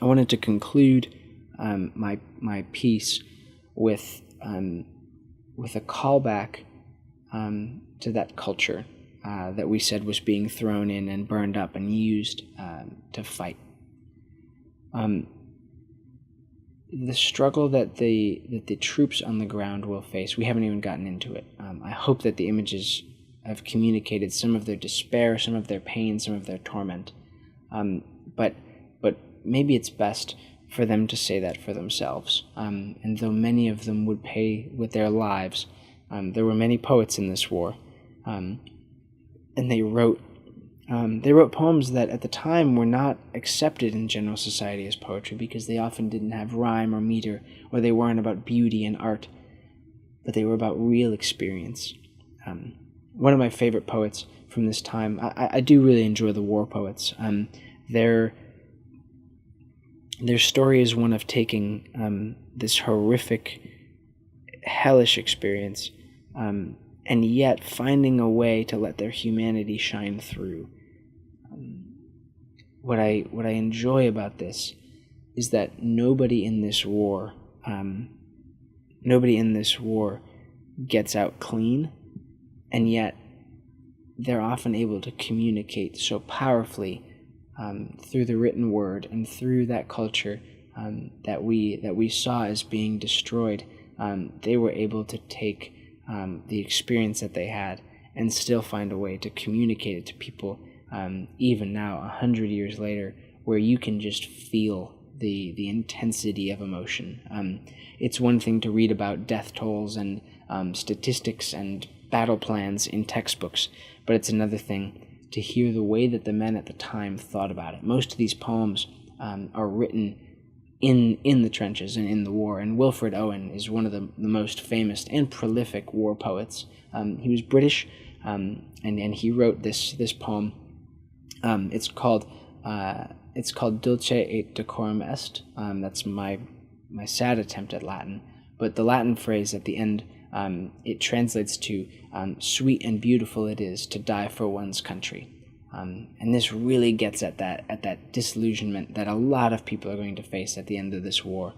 I wanted to conclude my piece with a callback to that culture that we said was being thrown in and burned up and used to fight. The struggle that the troops on the ground will face, we haven't even gotten into it. I hope that the images have communicated some of their despair, some of their pain, some of their torment. But maybe it's best for them to say that for themselves. And though many of them would pay with their lives, there were many poets in this war, and they wrote poems that at the time were not accepted in general society as poetry because they often didn't have rhyme or meter, or they weren't about beauty and art, but they were about real experience. One of my favorite poets from this time, I do really enjoy the war poets. Their story is one of taking this horrific, hellish experience, and yet finding a way to let their humanity shine through. What I enjoy about this is that nobody in this war gets out clean, and yet they're often able to communicate so powerfully through the written word and through that culture that we saw as being destroyed. They were able to take the experience that they had and still find a way to communicate it to people, even now, 100 years later, where you can just feel the intensity of emotion. It's one thing to read about death tolls and statistics and battle plans in textbooks, but it's another thing to hear the way that the men at the time thought about it. Most of these poems are written in the trenches and in the war, and Wilfred Owen is one of the most famous and prolific war poets. He was British, and he wrote this poem. It's called Dulce et Decorum est. That's my sad attempt at Latin, but the Latin phrase at the end, it translates to sweet and beautiful it is to die for one's country. And this really gets at that disillusionment that a lot of people are going to face at the end of this war,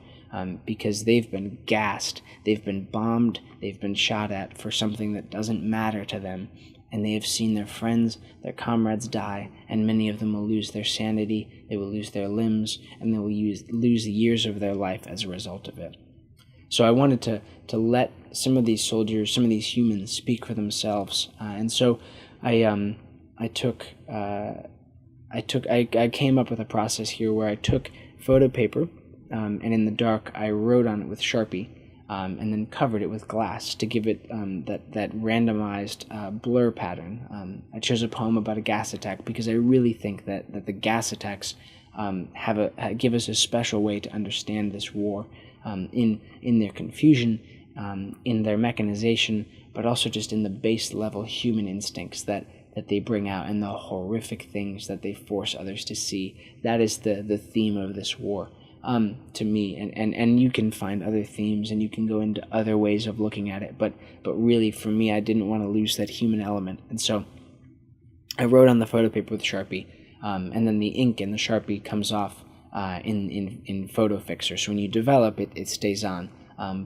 because they've been gassed, they've been bombed, they've been shot at for something that doesn't matter to them, and they have seen their friends, their comrades die, and many of them will lose their sanity, they will lose their limbs, and they will lose years of their life as a result of it. So I wanted to let some of these soldiers, some of these humans speak for themselves, and so I came up with a process here where I took photo paper, and in the dark I wrote on it with Sharpie, and then covered it with glass to give it that randomized blur pattern. I chose a poem about a gas attack because I really think that the gas attacks give us a special way to understand this war, in their confusion, in their mechanization, but also just in the base level human instincts that they bring out and the horrific things that they force others to see. That is the theme of this war, to me. And you can find other themes and you can go into other ways of looking at it. But really, for me, I didn't want to lose that human element. And so I wrote on the photo paper with Sharpie, and then the ink in the Sharpie comes off in photo fixer. So when you develop it, it stays on.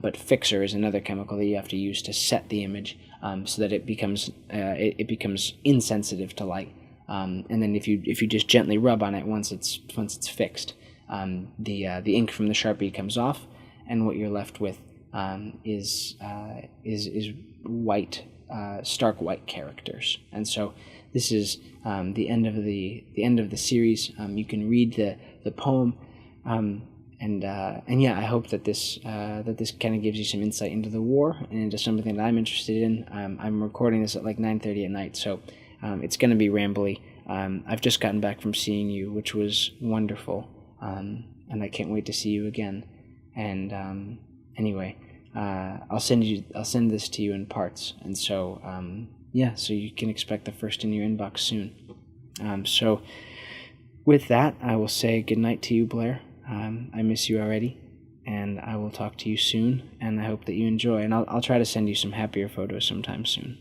But fixer is another chemical that you have to use to set the image, so that it becomes insensitive to light. And then if you just gently rub on it once it's fixed, the ink from the Sharpie comes off, and what you're left with is white, stark white characters. And so this is the end of the series. You can read the poem. And yeah, I hope that this kind of gives you some insight into the war and into something that I'm interested in. I'm recording this at like 9:30 at night, so it's going to be rambly. I've just gotten back from seeing you, which was wonderful, and I can't wait to see you again. And anyway, I'll send this to you in parts, and so yeah, so you can expect the first in your inbox soon. So with that, I will say good night to you, Blair. I miss you already, and I will talk to you soon, and I hope that you enjoy, and I'll try to send you some happier photos sometime soon.